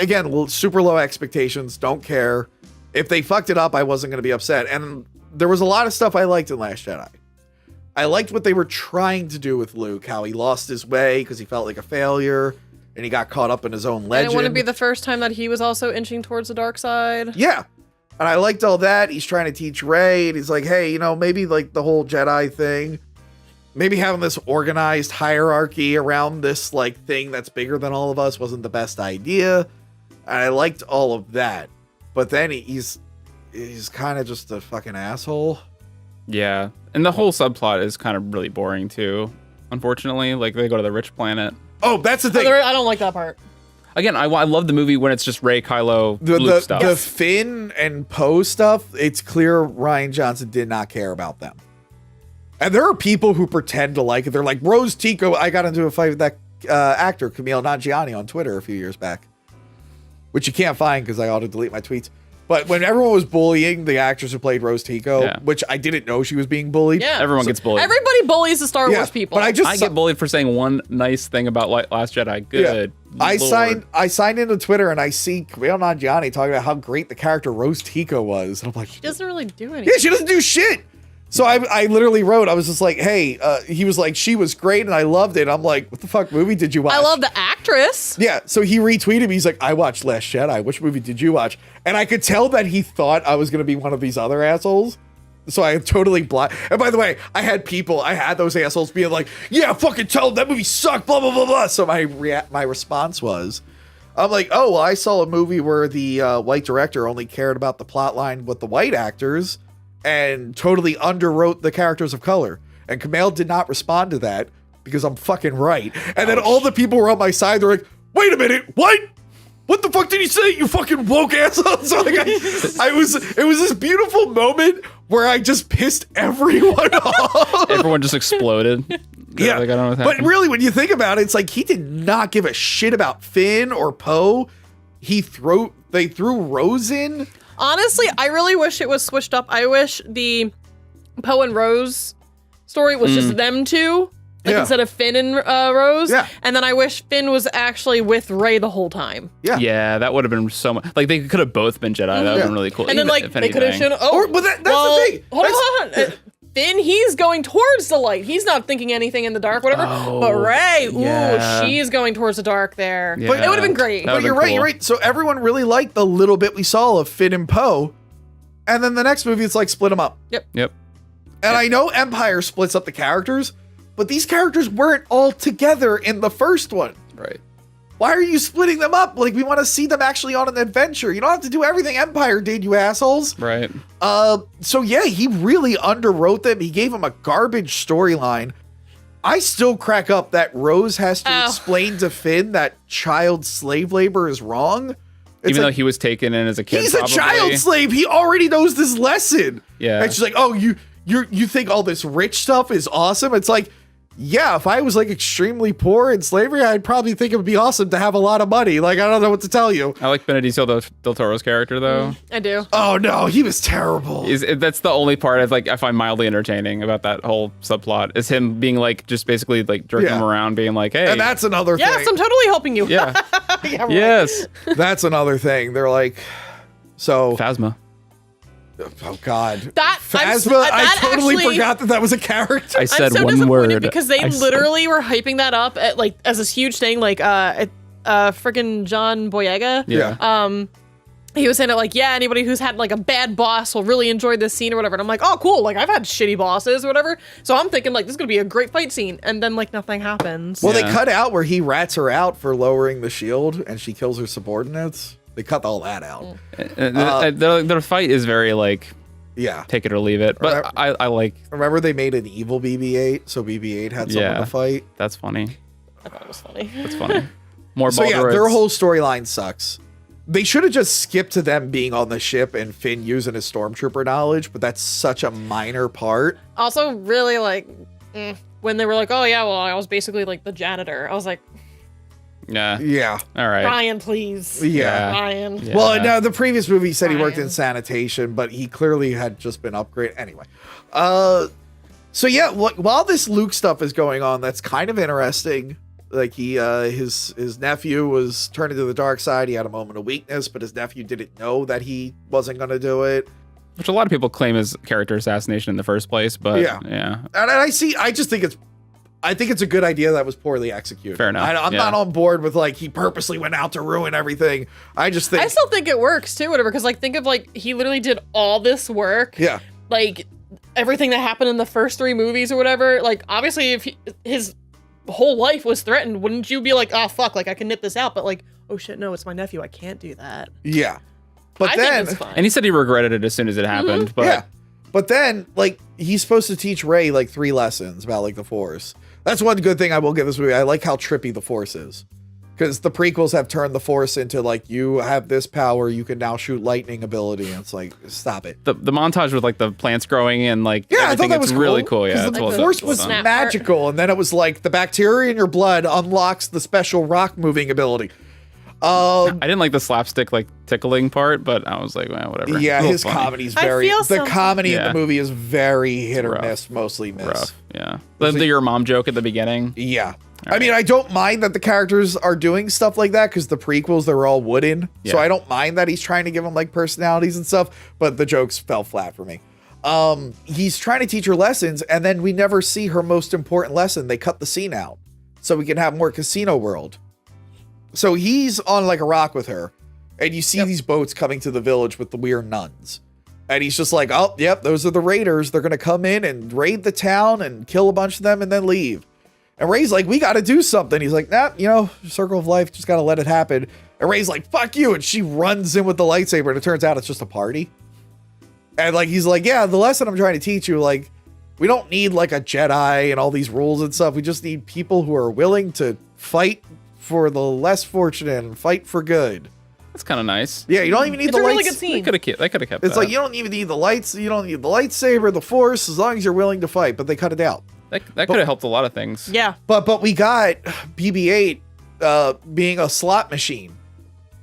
again, super low expectations. Don't care. If they fucked it up, I wasn't going to be upset. And there was a lot of stuff I liked in Last Jedi. I liked what they were trying to do with Luke, how he lost his way because he felt like a failure and he got caught up in his own legend. And it wouldn't be the first time that he was also inching towards the dark side. Yeah. And I liked all that. He's trying to teach Rey, and he's like, hey, you know, maybe like the whole Jedi thing, maybe having this organized hierarchy around this like thing that's bigger than all of us wasn't the best idea. And I liked all of that. But then he's kind of just a fucking asshole. Yeah. And the whole subplot is kind of really boring too, unfortunately. Like, they go to the rich planet. Oh, that's the thing. I don't like that part. Again, I love the movie when it's just Rey, Kylo, Luke stuff. The Finn and Poe stuff, it's clear Rian Johnson did not care about them. And there are people who pretend to like it. They're like, Rose Tico. I got into a fight with that actor, Kumail Nanjiani, on Twitter a few years back, which you can't find because I auto-delete my tweets. But when everyone was bullying the actress who played Rose Tico, which I didn't know she was being bullied. Yeah. Everyone gets bullied. Everybody bullies the Star Wars people. But I get bullied for saying one nice thing about Last Jedi. Good. Yeah. I signed into Twitter and I see Kumail Nanjiani talking about how great the character Rose Tico was. And I'm like, she doesn't really do anything. Yeah, she doesn't do shit. So I literally wrote, I was just like, hey, he was like, she was great and I loved it. I'm like, what the fuck movie did you watch? I love the actress. Yeah, so he retweeted me. He's like, I watched Last Jedi. Which movie did you watch? And I could tell that he thought I was going to be one of these other assholes. So I totally blocked. And by the way, I had those assholes being like, yeah, fucking tell them that movie sucked, blah, blah, blah, blah. So my response was, I'm like, oh, well, I saw a movie where the white director only cared about the plot line with the white actors and totally underwrote the characters of color. And Kumail did not respond to that because I'm fucking right. And then all the people were on my side. They're like, wait a minute, what? What the fuck did he say, you fucking woke asshole? So like it was this beautiful moment where I just pissed everyone off. Everyone just exploded. Yeah, like, I don't know but really, when you think about it, it's like he did not give a shit about Finn or Poe. They threw Rose in. Honestly, I really wish it was switched up. I wish the Poe and Rose story was just them two, like instead of Finn and Rose. Yeah. And then I wish Finn was actually with Rey the whole time. Yeah. Yeah, that would have been so much. Like, they could have both been Jedi. That would have been really cool. And then, like, they could have shown. But that's the thing. Hold on. Finn, he's going towards the light. He's not thinking anything in the dark, whatever. But Rey, she's going towards the dark there. Yeah. But it would have been great. But you're right, you're right. So everyone really liked the little bit we saw of Finn and Poe. And then the next movie, it's like split them up. Yep. And I know Empire splits up the characters, but these characters weren't all together in the first one. Right. Why are you splitting them up? Like, we want to see them actually on an adventure. You don't have to do everything Empire did, you assholes. Right. So yeah, he really underwrote them. He gave them a garbage storyline. I still crack up that Rose has to explain to Finn that child slave labor is wrong. Even though he was taken in as a kid. He's a child slave. He already knows this lesson. Yeah. And she's like, oh, you think all this rich stuff is awesome? It's like, yeah, if I was like extremely poor in slavery, I'd probably think it would be awesome to have a lot of money. Like, I don't know what to tell you. I like Benicio del Toro's character, though. I do. Oh, no, he was terrible. That's the only part I find mildly entertaining about that whole subplot, is him being like, just basically like jerking him around, being like, hey. And that's another thing. Yes, I'm totally helping you. Yeah. Yeah, right. Yes. That's another thing. They're like, so. Phasma. Oh God, Phasma! I totally forgot that was a character. I said I'm so one disappointed word because they literally were hyping that up at, like, as this huge thing, like freaking John Boyega. Yeah. He was saying it like, yeah, anybody who's had like a bad boss will really enjoy this scene or whatever. And I'm like, oh, cool. Like, I've had shitty bosses or whatever. So I'm thinking like this is gonna be a great fight scene, and then like nothing happens. Well, they cut out where he rats her out for lowering the shield, and she kills her subordinates. They cut all that out. Their fight is very like, take it or leave it. But I like. Remember they made an evil BB-8, so BB-8 had someone to fight. That's funny. I thought it was funny. That's funny. More. So yeah, their whole storyline sucks. They should have just skipped to them being on the ship and Finn using his stormtrooper knowledge, but that's such a minor part. Also, really like when they were like, oh yeah, well I was basically like the janitor. I was like. Yeah. All right. Ryan, please. Yeah. Ryan. Yeah. Well, no, the previous movie said he worked in sanitation, but he clearly had just been upgraded. Anyway. So yeah, while this Luke stuff is going on, that's kind of interesting. Like his nephew was turning to the dark side. He had a moment of weakness, but his nephew didn't know that he wasn't going to do it. Which a lot of people claim is character assassination in the first place, but yeah. And I just think it's a good idea that was poorly executed. Fair enough. I'm not on board with like he purposely went out to ruin everything. I still think it works too, whatever. Because like think of like he literally did all this work. Yeah. Like everything that happened in the first 3 movies or whatever. Like obviously if his whole life was threatened, wouldn't you be like, oh fuck, like I can nip this out? But like, oh shit, no, it's my nephew. I can't do that. Yeah. But I then, think it's fine. And he said he regretted it as soon as it happened. But yeah. But then, like, he's supposed to teach Rey like 3 lessons about like the Force. That's one good thing I will give this movie. I like how trippy the Force is, because the prequels have turned the Force into like you have this power, you can now shoot lightning ability, and it's like stop it. The montage with like the plants growing and like I thought that was really cool. Yeah, the well Force done. was Well done. magical, and then it was like the bacteria in your blood unlocks the special rock moving ability. I didn't like the slapstick like tickling part, but I was like, well, whatever. Yeah, It's a his little funny. comedy's very. The comedy in Yeah. the movie is very hit or rough. miss, mostly miss. Rough. Yeah, the your mom joke at the beginning. Yeah. I mean, I don't mind that the characters are doing stuff like that because the prequels, they were all wooden. So Yeah. I don't mind that he's trying to give them like personalities and stuff, but the jokes fell flat for me. He's trying to teach her lessons, and then we never see her most important lesson. They cut the scene out so we can have more Casino World. So he's on like a rock with her, and you see these boats coming to the village with the weird nuns. And he's just like, oh, yep, those are the raiders. They're going to come in and raid the town and kill a bunch of them and then leave. And Rey's like, we got to do something. He's like, nah, circle of life, just got to let it happen. And Rey's like, fuck you. And she runs in with the lightsaber, and it turns out it's just a party. And like, he's like, yeah, the lesson I'm trying to teach you, like, we don't need like a Jedi and all these rules and stuff. We just need people who are willing to fight for the less fortunate and fight for good. That's kind of nice. Yeah, you don't even need It's the a really lights. good scene. They could have kept. It's that. like you don't even need the lights. You don't need the lightsaber, the Force, as long as you're willing to fight. But they cut it out. that could have helped a lot of things. Yeah. But we got BB-8 being a slot machine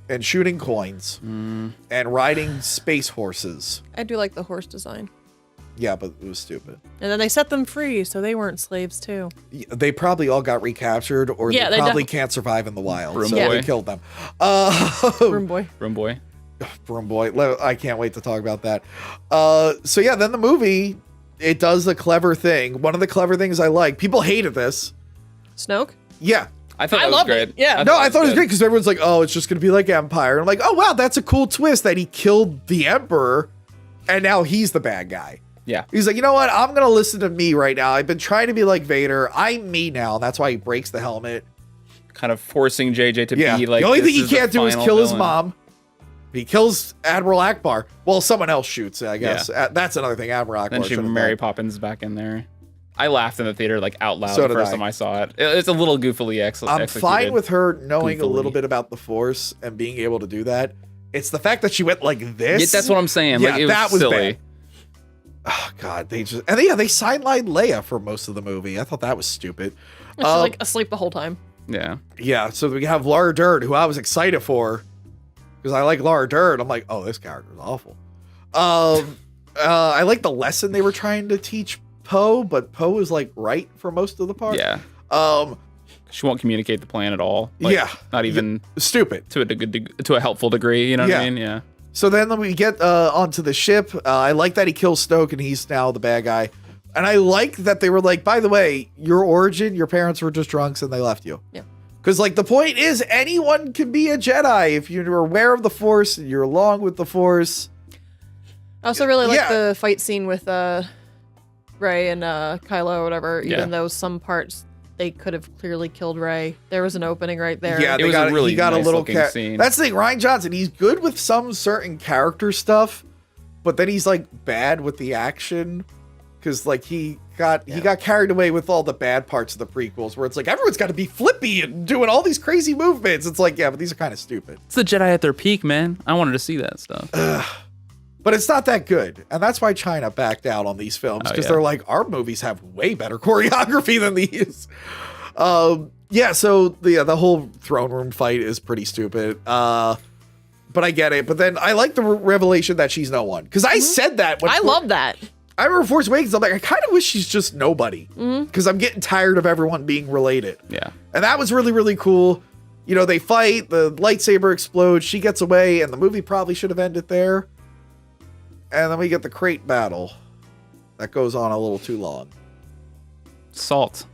and shooting coins and riding space horses. I do like the horse design. Yeah, but it was stupid. And then they set them free, so they weren't slaves too. They probably all got recaptured, or Yeah, they they probably can't survive in the wild. Broom so boy. they killed them. Room boy. Room boy. Broom boy. I can't wait to talk about that. So yeah, then the movie, it does a clever thing. One of the clever things I like, people hated this. Snoke? Yeah. I thought I that was loved great. it. Yeah. No, I thought it was great because everyone's like, oh, it's just going to be like Empire. And I'm like, oh, wow, that's a cool twist that he killed the Emperor and now he's the bad guy. Yeah. He's like, you know what? I'm going to listen to me right now. I've been trying to be like Vader. I'm me now. That's why he breaks the helmet. Kind of forcing JJ to Yeah. be like. The only this thing he is the can't do is final kill his villain. mom. He kills Admiral Akbar. Well, someone else shoots, I guess. Yeah. That's another thing. Admiral Akbar. Then she should have Mary done. Poppins back in there. I laughed in the theater like out loud So the did first I. time I saw it. It's a little goofily I'm fine with her knowing a Goofily. little bit about the Force and being able to do that. It's the fact that she went like this. Yeah, that's what I'm saying. Yeah, like, it that was silly. bad. Oh God, they sidelined Leia for most of the movie. I thought that was stupid. She's like asleep the whole time. Yeah. Yeah, so we have Laura Dern, who I was excited for because I like Laura Dern. I'm like, oh, this character is awful. I like the lesson they were trying to teach Poe, but Poe is like right for most of the part. Yeah. Um, She won't communicate the plan at all. Like, yeah, Not even stupid. to a helpful degree. You know what I mean? Yeah. So then we get onto the ship. I like that he kills Snoke and he's now the bad guy. And I like that they were like, by the way, your origin, your parents were just drunks and they left you. Yeah. Because like the point is anyone can be a Jedi if you're aware of the Force and you're along with the Force. I also really like Yeah. the fight scene with Rey and Kylo or whatever, Yeah. even though some parts they could have clearly killed Rey. There was an opening right there. Yeah, It was a really he got nice a little looking scene. That's the thing, Ryan Johnson, he's good with some certain character stuff, but then he's like bad with the action. Because like he got carried away with all the bad parts of the prequels where it's like everyone's got to be flippy and doing all these crazy movements. It's like, yeah, but these are kind of stupid. It's the Jedi at their peak, man. I wanted to see that stuff. But it's not that good. And that's why China backed out on these films because they're like, our movies have way better choreography than these. Yeah, so the whole throne room fight is pretty stupid. But I get it. But then I like the revelation that she's no one. Because I said that when I love that. I remember Force Awakens, I'm like, I kind of wish she's just nobody. Because I'm getting tired of everyone being related. Yeah. And that was really, really cool. You know, they fight, the lightsaber explodes, she gets away, and the movie probably should have ended there. And then we get the Crait battle. That goes on a little too long. Salt.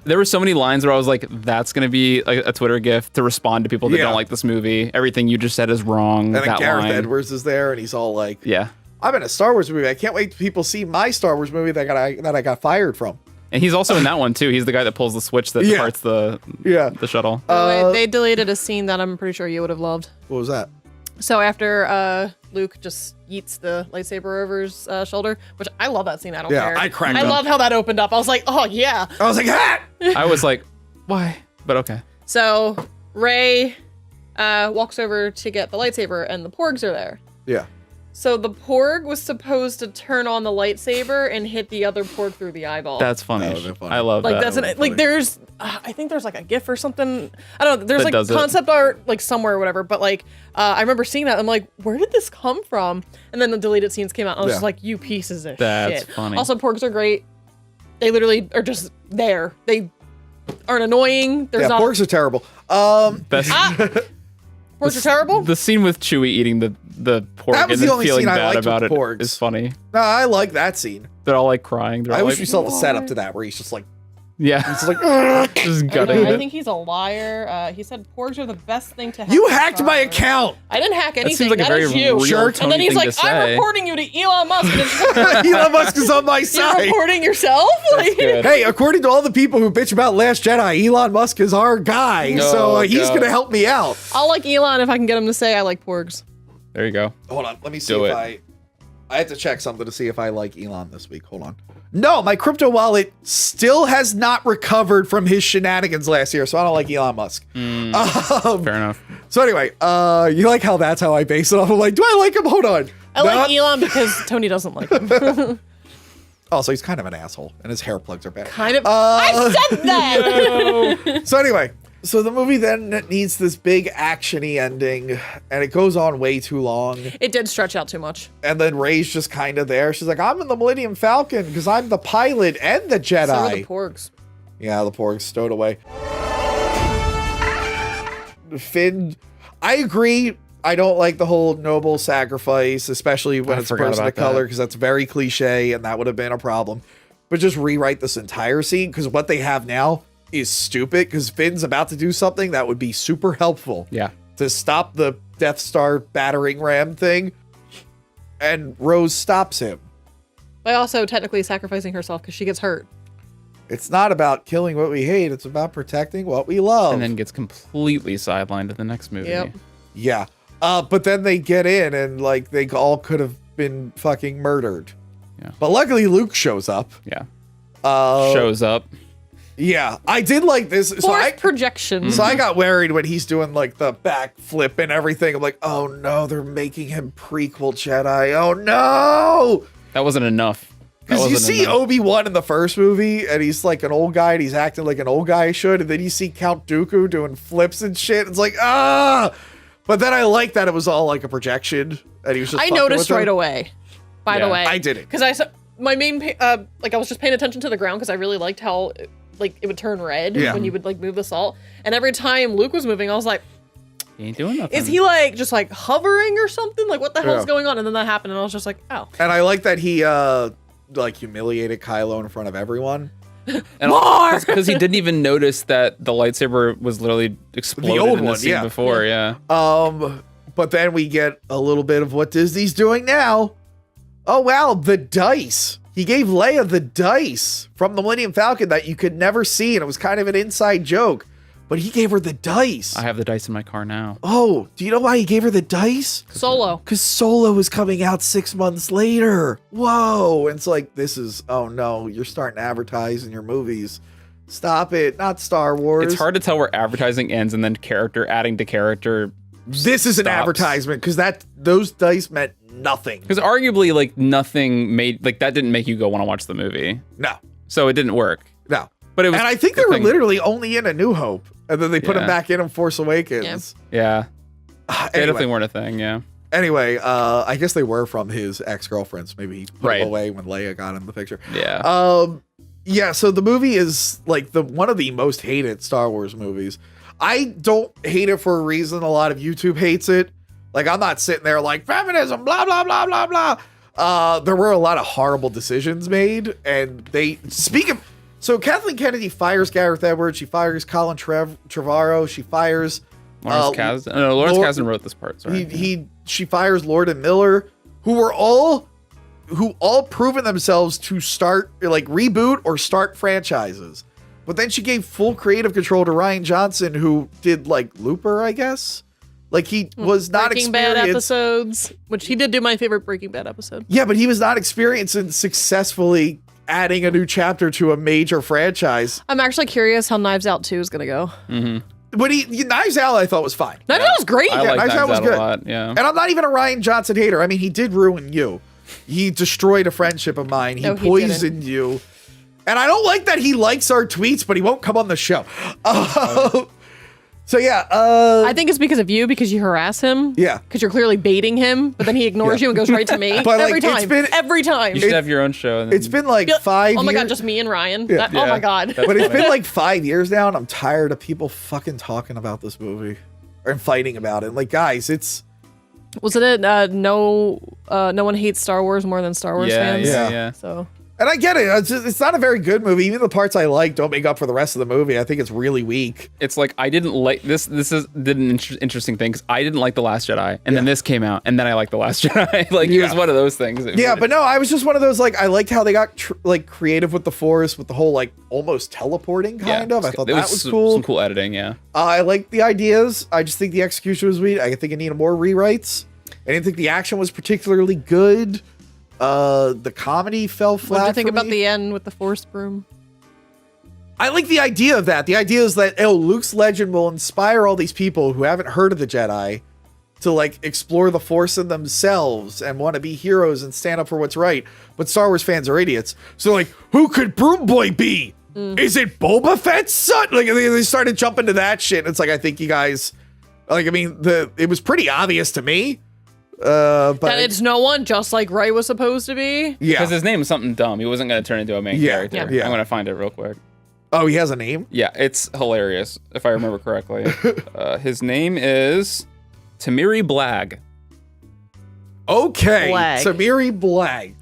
There were so many lines where I was like, that's going to be a Twitter gif to respond to people that don't like this movie. Everything you just said is wrong. And then that Gareth line. Edwards is there, and he's all like, Yeah. I'm in a Star Wars movie. I can't wait till people see my Star Wars movie that I got fired from. And he's also in that one too. He's the guy that pulls the switch that departs the shuttle. They deleted a scene that I'm pretty sure you would have loved. What was that? So after Luke just yeets the lightsaber over his shoulder, which I love that scene. I don't care. I cracked I up. love how that opened up. I was like, oh yeah. I was like, ah! I was like, why? But okay. So Rey walks over to get the lightsaber, and the Porgs are there. Yeah. So the Porg was supposed to turn on the lightsaber and hit the other Porg through the eyeball. That's funny. That would've been funny. I love like that. that's like there's I think there's like a GIF or something. I don't know. There's That like does it. concept art like somewhere or whatever. But like I remember seeing that. I'm like, where did this come from? And then the deleted scenes came out. And I was just like, you pieces of That's shit. funny. Also, Porgs are great. They literally are just there. They aren't annoying. There's Yeah, not Porgs are terrible. Best, Porgs are terrible. the scene with Chewie eating the pork That and was the then only feeling scene I bad liked about with it Porgs. is funny. No, I like that scene. They're all like crying. They're I all wish like, we saw the "Why?" setup to that where he's just like, Yeah. he's like, "Ugh." Just gutting I it. think he's a liar. He said Porgs are the best thing to have. You in hacked Star my Wars. account. I didn't hack anything. seems like a That very is you. real Sure. Tony And then he's thing like, to I'm say. reporting you to Elon Musk. And it's Elon Musk is on my You're side. reporting yourself? That's good. Hey, according to all the people who bitch about Last Jedi, Elon Musk is our guy, Oh, so he's God. gonna help me out. I'll like Elon if I can get him to say I like Porgs. There you go. Hold on, let me see Do if it. I have to check something to see if I like Elon this week. Hold on. No, my crypto wallet still has not recovered from his shenanigans last year, so I don't like Elon Musk. Fair enough. So anyway, you like how that's how I base it off? I'm like, do I like him? Hold on. I like Elon because Tony doesn't like him. Also, he's kind of an asshole, and his hair plugs are bad. Kind of. I said that! So anyway, so the movie then needs this big action-y ending, and it goes on way too long. It did stretch out too much. And then Rey's just kind of there. She's like, I'm in the Millennium Falcon because I'm the pilot and the Jedi. So are the Porgs. Yeah, the Porg's stowed away. Finn, I agree. I don't like the whole noble sacrifice, especially when I it's a forgot person of about color, that. because that's very cliche and that would have been a problem. But just rewrite this entire scene, because what they have now is stupid, because Finn's about to do something that would be super helpful Yeah. to stop the Death Star battering ram thing, and Rose stops him. By also technically sacrificing herself because she gets hurt. It's not about killing what we hate, it's about protecting what we love. And then gets completely sidelined in the next movie. Yep. Yeah. But then they get in and like they all could have been fucking murdered. Yeah. But luckily Luke shows up. Yeah. Uh, Shows up. Yeah. I did like this. Force projections. So I got worried when he's doing like the backflip and everything. I'm like, oh no, they're making him prequel Jedi. Oh no. That wasn't enough. That Because you wasn't see enough. Obi-Wan in the first movie, and he's like an old guy, and he's acting like an old guy should, and then you see Count Dooku doing flips and shit. It's like, ah! But then I like that it was all like a projection, and he was just I fucking noticed with her. right away. By the Yeah. way. I didn't. Because I saw my main, like I was just paying attention to the ground because I really liked how like it would turn red Yeah. when you would like move the salt. And every time Luke was moving, I was like, He ain't doing nothing. is he like just like hovering or something? Like what the hell's Yeah. going on? And then that happened and I was just like, oh. And I like that he, like, humiliated Kylo in front of everyone. And More! because he didn't even notice that the lightsaber was literally exploded old in the one, scene yeah. before. Yeah. But then we get a little bit of what Disney's doing now. Oh, wow, the dice. He gave Leia the dice from the Millennium Falcon that you could never see, and it was kind of an inside joke. But he gave her the dice. I have the dice in my car now. Oh, do you know why he gave her the dice? Solo. Because Solo was coming out 6 months later. Whoa. And it's like, this is, oh no, you're starting to advertise in your movies. Stop it. Not Star Wars. It's hard to tell where advertising ends and then character adding to character. This is an stops. advertisement because those dice meant nothing. Because arguably, like, nothing made, like, that didn't make you go want to watch the movie. No, So it didn't work. no. But it was. And I think they the were thing- literally only in A New Hope. And then they put Yeah. him back in Force Awakens. Yeah. They Anyway. definitely weren't a thing. Yeah. Anyway, I guess they were from his ex-girlfriends. Maybe he put them away when Leia got in the picture. Yeah. Yeah, so the movie is like one of the most hated Star Wars movies. I don't hate it for a reason. A lot of YouTube hates it. Like, I'm not sitting there like, feminism, blah, blah, blah, blah, blah. There were a lot of horrible decisions made, and so Kathleen Kennedy fires Gareth Edwards, she fires Colin Trevorrow, she fires Lawrence Kasdan. No, Lawrence Kasdan wrote this part. Sorry. She fires Lord and Miller, who all proven themselves to start, like, reboot or start franchises. But then she gave full creative control to Rian Johnson, who did, like, Looper, I guess. Like, he was not Breaking experienced. Bad episodes, which he did do my favorite Breaking Bad episode. Yeah, but he was not experienced in successfully adding a new chapter to a major franchise. I'm actually curious how Knives Out 2 is going to go. Mm-hmm. But Knives Out, I thought, was fine. Knives Out was great. I like Knives Out was good. A lot, yeah. And I'm not even a Rian Johnson hater. I mean, he did ruin you. He destroyed a friendship of mine. He poisoned you. And I don't like that he likes our tweets, but he won't come on the show. So yeah, I think it's because of you, because you harass him. Yeah, because you're clearly baiting him, but then he ignores you and goes right to me. But every time. Every time. You should have your own show. And it's been like 5 years. Oh my god, just me and Ryan. Oh my god. But it's been like 5 years now, and I'm tired of people fucking talking about this movie and fighting about it. Like, guys, it's. Wasn't it no one hates Star Wars more than Star Wars fans? Yeah. So. And I get it. It's not a very good movie. Even the parts I like don't make up for the rest of the movie. I think it's really weak. It's like, I didn't like this. Did an interesting thing, because I didn't like The Last Jedi, and then this came out, and then I liked The Last Jedi. Like, it was one of those things. But no, I was just one of those, like, I liked how they got creative with the Force, with the whole, like, almost teleporting kind of. I thought that was cool. Some cool editing, yeah. I like the ideas. I just think the execution was weak. I think it needed more rewrites. I didn't think the action was particularly good. The comedy fell flat. What do you think about the end with the Force broom? I like the idea of that. The idea is that Luke's legend will inspire all these people who haven't heard of the Jedi to, like, explore the Force in themselves and want to be heroes and stand up for what's right. But Star Wars fans are idiots. So, like, who could Broom Boy be? Is it Boba Fett's son? Like, they started jumping to that shit. It's like, I think you guys, like, I mean, it was pretty obvious to me. But that it's no one, just like Rey was supposed to be. Yeah, because his name is something dumb. He wasn't going to turn into a main character. Yeah. I'm going to find it real quick. Oh, he has a name? Yeah, it's hilarious, if I remember correctly. His name is Tamiri Blag. Okay, Blag. Tamiri Blag.